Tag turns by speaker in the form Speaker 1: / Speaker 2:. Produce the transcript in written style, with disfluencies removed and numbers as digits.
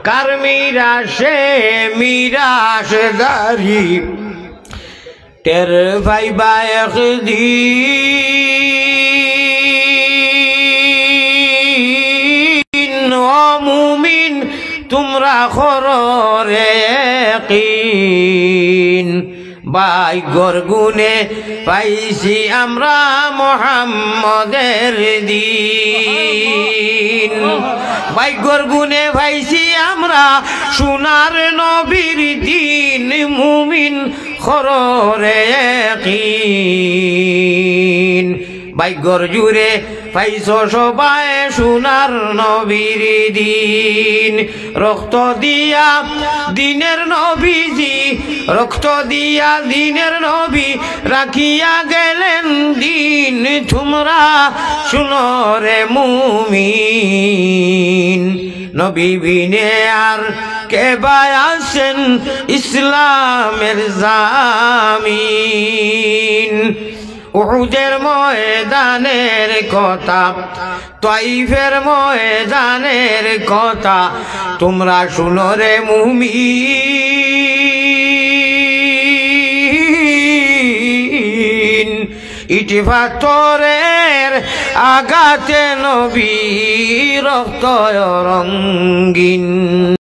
Speaker 1: কার মিরাশে মিরাশদারি টের ভাইবা একদিন ও মুমিন তোমরা খররে ইয়াকিন ভাগ্যর গুণে পাইছি আমরা মুহাম্মদের দিন ভাগ্যর গুণে পাইছি আমরা সোনার নবীর দিন মুমিন খররে ইয়াকিন ভাগ্যর জুড়ে পাইছো সবাই সোনার নবীর দিন রক্ত দিয়া দিনের নবীজি রক্ত দিয়া দিনের নবী রাখিয়া গেলেন দিন তোমরা শুনো রে মুমিন নবী বিনে আর কে ভাই আছেন ইসলামের জামিন উহুদের ময়দানের কথা তাইফের ময়দানের কথা তোমরা শুনো রে মুমিন ইট পাথরের আঘাতে নবী রক্ত রঙ্গিন।